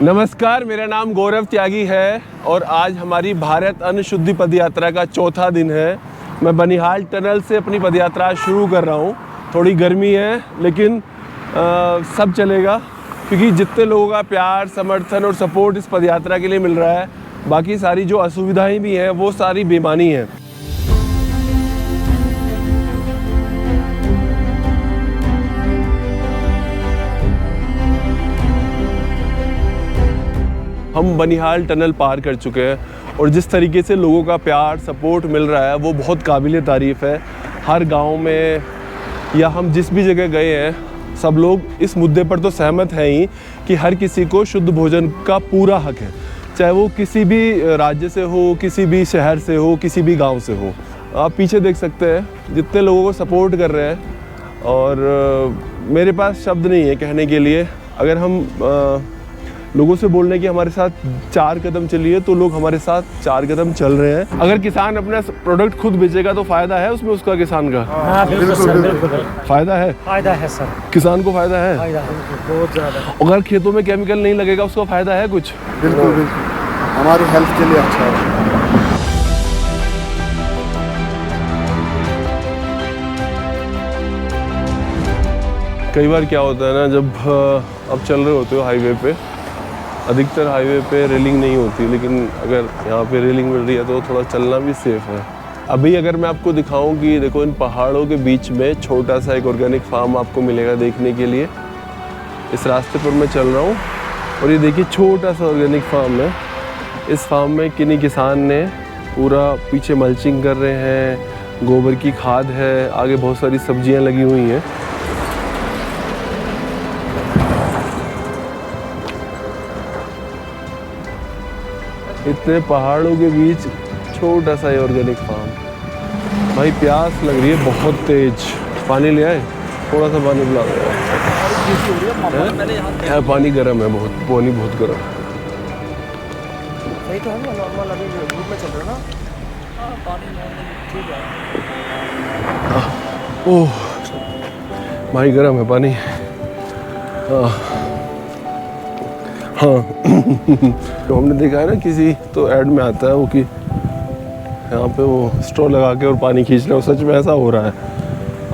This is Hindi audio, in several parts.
नमस्कार, मेरा नाम गौरव त्यागी है और आज हमारी भारत अन्न शुद्धि पदयात्रा का चौथा दिन है। मैं बनिहाल टनल से अपनी पदयात्रा शुरू कर रहा हूँ। थोड़ी गर्मी है लेकिन सब चलेगा, क्योंकि जितने लोगों का प्यार, समर्थन और सपोर्ट इस पदयात्रा के लिए मिल रहा है, बाकी सारी जो असुविधाएं भी हैं वो सारी बेमानी हैं। हम बनिहाल टनल पार कर चुके हैं और जिस तरीके से लोगों का प्यार, सपोर्ट मिल रहा है वो बहुत काबिल तारीफ़ है। हर गांव में या हम जिस भी जगह गए हैं, सब लोग इस मुद्दे पर तो सहमत हैं ही कि हर किसी को शुद्ध भोजन का पूरा हक है, चाहे वो किसी भी राज्य से हो, किसी भी शहर से हो, किसी भी गांव से हो। आप पीछे देख सकते हैं जितने लोगों को सपोर्ट कर रहे हैं, और मेरे पास शब्द नहीं है कहने के लिए। अगर हम लोगों से बोल रहे हैं कि हमारे साथ 4 कदम चलिए, तो लोग हमारे साथ 4 कदम चल रहे हैं। अगर किसान अपना प्रोडक्ट खुद बेचेगा तो फायदा है उसमें उसका, किसान का। हाँ, बिल्कुल फायदा है सर। किसान को फायदा है बहुत ज़्यादा। अगर खेतों में केमिकल नहीं लगेगा उसको फायदा है कुछ। बिल्कुल हमारी हेल्थ के लिए अच्छा है। कई बार क्या होता है ना, जब आप चल रहे होते हो हाईवे पे, अधिकतर हाईवे पे रेलिंग नहीं होती, लेकिन अगर यहाँ पे रेलिंग मिल रही है तो थोड़ा चलना भी सेफ है। अभी अगर मैं आपको दिखाऊं कि देखो इन पहाड़ों के बीच में छोटा सा एक ऑर्गेनिक फार्म आपको मिलेगा देखने के लिए। इस रास्ते पर मैं चल रहा हूँ और ये देखिए छोटा सा ऑर्गेनिक फार्म है। इस फार्म में किन्हीं किसान ने पूरा पीछे मल्चिंग कर रहे हैं, गोबर की खाद है, आगे बहुत सारी सब्जियाँ लगी हुई हैं। इतने पहाड़ों के बीच छोटा सा ये ऑर्गेनिक फार्म। भाई प्यास लग रही है बहुत तेज, पानी ले आए, थोड़ा सा पानी पिला दो। पानी गर्म है बहुत, पानी बहुत गर्म है। सही तो है ना, नॉर्मल अभी धूप में चल रहा है ना। हाँ, पानी ठीक है। ओह भाई गर्म है पानी। हाँ तो हमने देखा है ना, किसी तो ऐड में आता है वो कि यहाँ पे वो स्ट्रॉ लगा के और पानी खींच रहे हो। सच में ऐसा हो रहा है।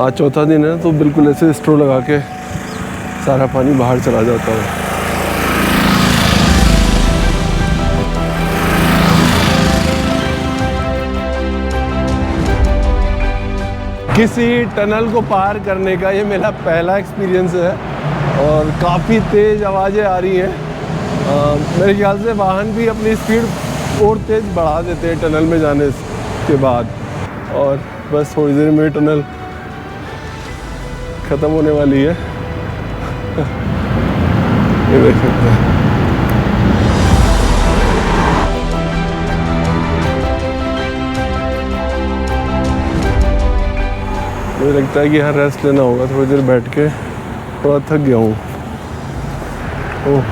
आज चौथा दिन है तो बिल्कुल ऐसे स्ट्रॉ लगा के सारा पानी बाहर चला जाता है। किसी टनल को पार करने का ये मेरा पहला एक्सपीरियंस है और काफ़ी तेज़ आवाज़ें आ रही हैं। मेरे ख्याल से वाहन भी अपनी स्पीड और तेज़ बढ़ा देते हैं टनल में जाने के बाद। और बस थोड़ी देर में टनल ख़त्म होने वाली है। ये देख सकते हैं। मुझे लगता है कि यहाँ रेस्ट लेना होगा, थोड़ी देर बैठ के, थोड़ा थक गया हूँ। ओह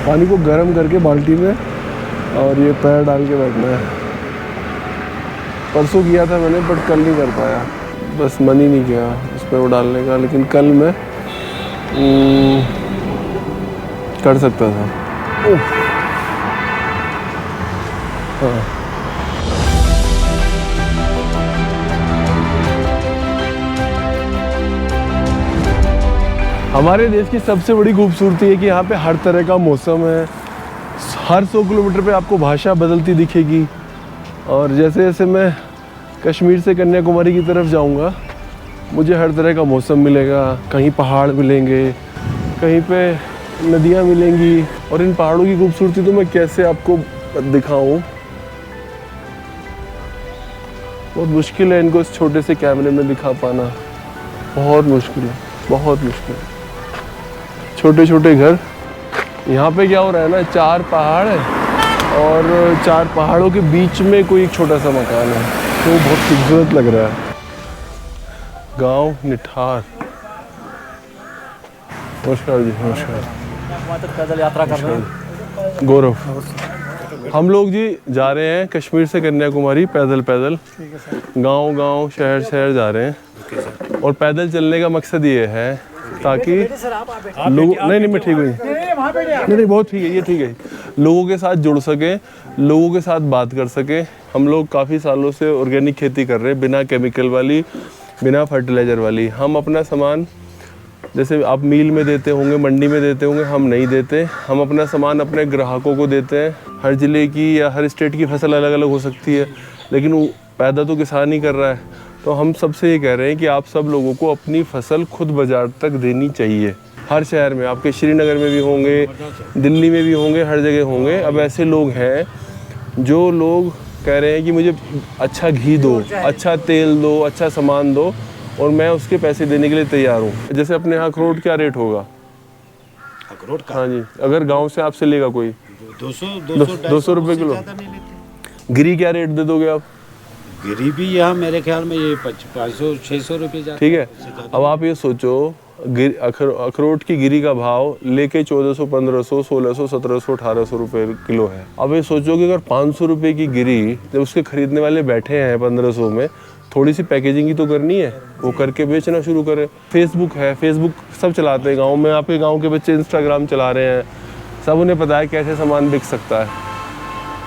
पानी को गर्म करके बाल्टी में और ये पैर डाल के बैठना है। परसों किया था मैंने, बट कल नहीं कर पाया, बस मन ही नहीं किया उसमें वो डालने का, लेकिन कल मैं कर सकता था। हाँ हमारे देश की सबसे बड़ी खूबसूरती है कि यहाँ पे हर तरह का मौसम है। हर 100 किलोमीटर पे आपको भाषा बदलती दिखेगी। और जैसे जैसे मैं कश्मीर से कन्याकुमारी की तरफ जाऊँगा, मुझे हर तरह का मौसम मिलेगा। कहीं पहाड़ मिलेंगे, कहीं पे नदियाँ मिलेंगी। और इन पहाड़ों की खूबसूरती तो मैं कैसे आपको दिखाऊँ, बहुत मुश्किल है इनको इस छोटे से कैमरे में दिखा पाना। बहुत मुश्किल है, बहुत मुश्किल है। छोटे छोटे घर। यहाँ पे क्या हो रहा है ना, 4 पहाड़ है और 4 पहाड़ों के बीच में कोई एक छोटा सा मकान है, तो बहुत खूबसूरत लग रहा है। गांव निठार। नमस्कार जी। नमस्कार। पैदल यात्रा कर रहे हैं। गौरव, हम लोग जी जा रहे हैं कश्मीर से कन्याकुमारी पैदल पैदल। गांव गांव शहर शहर जा रहे हैं। और पैदल चलने का मकसद ये है ताकि लोग नहीं मैं ठीक हुई नहीं बहुत ठीक है ये ठीक है लोगों के साथ जुड़ सकें, लोगों के साथ बात कर सकें। हम लोग काफ़ी सालों से ऑर्गेनिक खेती कर रहे हैं, बिना केमिकल वाली, बिना फर्टिलाइज़र वाली। हम अपना सामान जैसे आप मील में देते होंगे, मंडी में देते होंगे, हम नहीं देते। हम अपना सामान अपने ग्राहकों को देते हैं। हर ज़िले की या हर स्टेट की फसल अलग अलग हो सकती है, लेकिन वो पैदा तो किसान ही कर रहा है। तो हम सबसे ये कह रहे हैं कि आप सब लोगों को अपनी फसल खुद बाज़ार तक देनी चाहिए। हर शहर में, आपके श्रीनगर में भी होंगे, दिल्ली में भी होंगे, हर जगह होंगे। अब ऐसे लोग हैं जो लोग कह रहे हैं कि मुझे अच्छा घी दो, अच्छा तेल दो, अच्छा सामान दो, और मैं उसके पैसे देने के लिए तैयार हूँ। जैसे अपने यहाँ अखरोट क्या रेट होगा? अखरोट का? हाँ जी, अगर गांव से आपसे लेगा कोई 200 रुपये किलो। गिरी क्या रेट दे दोगे आप? गिरी भी यहाँ मेरे ख्याल में ये 500-600 रुपये जाता है। ठीक है, अब आप ये सोचो अखरोट की गिरी का भाव लेके 1400, 1500, 1600, 1700, 1800 रुपये किलो है। अब ये सोचो कि अगर 500 रुपये की गिरी जब उसके खरीदने वाले बैठे हैं 1500 में, थोड़ी सी पैकेजिंग ही तो करनी है, वो करके बेचना शुरू करें। फेसबुक है, फेसबुक सब चलाते हैं गांव में। आपके गांव के बच्चे इंस्टाग्राम चला रहे हैं, सब उन्हें पता है कैसे सामान बिक सकता है,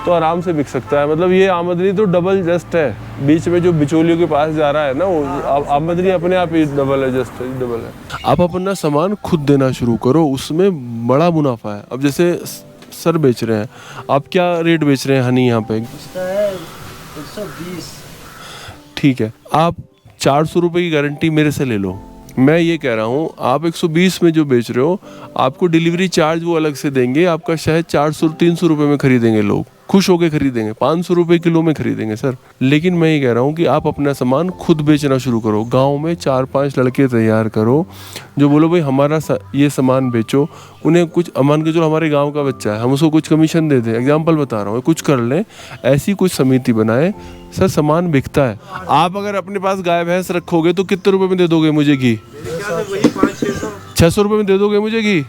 तो आराम से बिक सकता है। मतलब ये आमदनी तो डबल जस्ट है। बीच में जो बिचौलियों के पास जा रहा है ना, वो आमदनी अपने आप ही डबल है, जस्ट डबल है। आप अपना सामान खुद देना शुरू करो, उसमें बड़ा मुनाफा है। अब जैसे सर बेच रहे हैं, आप क्या रेट बेच रहे हैं हनी यहाँ पे? 120। ठीक है, आप 400 रुपये की गारंटी मेरे से ले लो। मैं ये कह रहा हूँ आप 120 में जो बेच रहे हो, आपको डिलीवरी चार्ज वो अलग से देंगे। आपका शहद 400-300 रुपये में खरीदेंगे लोग, खुश होकर खरीदेंगे, 500 रुपये किलो में खरीदेंगे सर। लेकिन मैं ये कह रहा हूँ कि आप अपना सामान खुद बेचना शुरू करो। गांव में 4-5 लड़के तैयार करो जो बोलो भाई हमारा ये सामान बेचो। उन्हें कुछ मान के चलो हमारे गांव का बच्चा है, हम उसको कुछ कमीशन दे दें, एग्जांपल बता रहा हूँ, कुछ कर लें। ऐसी कुछ समिति बनाए सर, सामान बिकता है। आप अगर अपने पास गाय भैंस रखोगे तो कितने रुपए में दे दोगे मुझे घी? 600 रुपये में दे दोगे मुझे घी?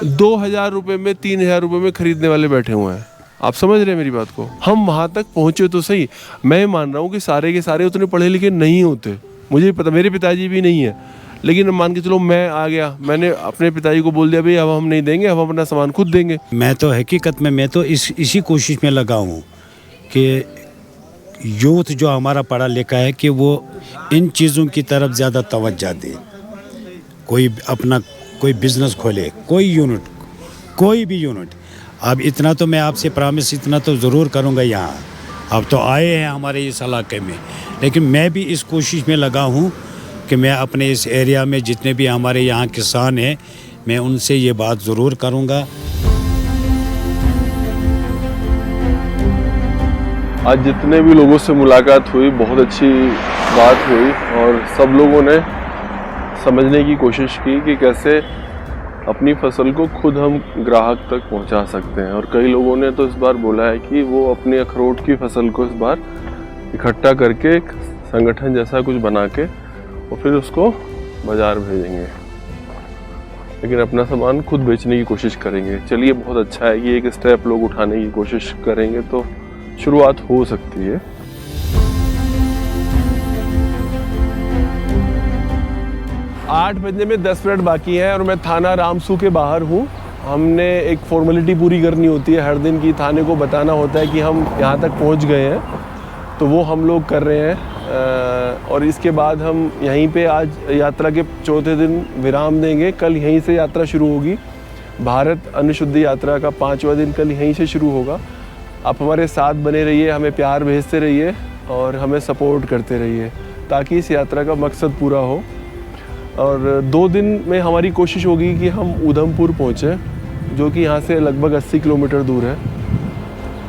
2000 रुपये में, 3000 रुपये में खरीदने वाले बैठे हुए हैं। आप समझ रहे हैं मेरी बात को? हम वहाँ तक पहुँचे तो सही। मैं मान रहा हूँ कि सारे के सारे उतने पढ़े लिखे नहीं होते, मुझे पता, मेरे पिताजी भी नहीं है। लेकिन मान के चलो मैं आ गया, मैंने अपने पिताजी को बोल दिया भाई अब हम नहीं देंगे, अब हम अपना सामान खुद देंगे। मैं तो हकीकत में मैं तो इसी कोशिश में लगा हूँ कि यूथ जो हमारा पढ़ा लिखा है कि वो इन चीज़ों की तरफ ज़्यादा तवज्जो दे। कोई अपना कोई बिज़नेस खोले, कोई यूनिट, कोई भी यूनिट। अब इतना तो मैं आपसे प्रॉमिस इतना तो ज़रूर करूँगा। यहाँ अब तो आए हैं हमारे इस इलाके में, लेकिन मैं भी इस कोशिश में लगा हूँ कि मैं अपने इस एरिया में जितने भी हमारे यहाँ किसान हैं, मैं उनसे ये बात ज़रूर करूँगा। आज जितने भी लोगों से मुलाकात हुई, बहुत अच्छी बात हुई, और सब लोगों ने समझने की कोशिश की कि कैसे अपनी फसल को खुद हम ग्राहक तक पहुंचा सकते हैं। और कई लोगों ने तो इस बार बोला है कि वो अपने अखरोट की फसल को इस बार इकट्ठा करके एक संगठन जैसा कुछ बना के और फिर उसको बाज़ार भेजेंगे, लेकिन अपना सामान खुद बेचने की कोशिश करेंगे। चलिए, बहुत अच्छा है कि एक स्टेप लोग उठाने की कोशिश करेंगे तो शुरुआत हो सकती है। आठ बजने में 10 मिनट बाकी हैं और मैं थाना रामसू के बाहर हूँ। हमने एक फॉर्मेलिटी पूरी करनी होती है हर दिन की, थाने को बताना होता है कि हम यहाँ तक पहुँच गए हैं, तो वो हम लोग कर रहे हैं। और इसके बाद हम यहीं पे आज यात्रा के चौथे दिन विराम देंगे। कल यहीं से यात्रा शुरू होगी। भारत अन्न शुद्ध यात्रा का 5वां दिन कल यहीं से शुरू होगा। आप हमारे साथ बने रहिए, हमें प्यार भेजते रहिए और हमें सपोर्ट करते रहिए ताकि इस यात्रा का मकसद पूरा हो। और 2 दिन में हमारी कोशिश होगी कि हम उधमपुर पहुँचे, जो कि यहाँ से लगभग 80 किलोमीटर दूर है।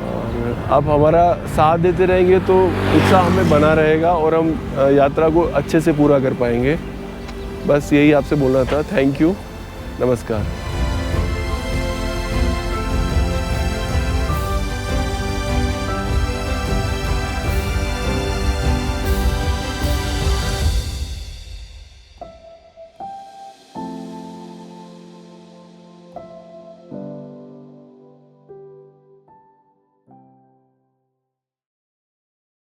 और आप हमारा साथ देते रहेंगे तो उत्साह हमें बना रहेगा और हम यात्रा को अच्छे से पूरा कर पाएंगे। बस यही आपसे बोलना था। थैंक यू, नमस्कार।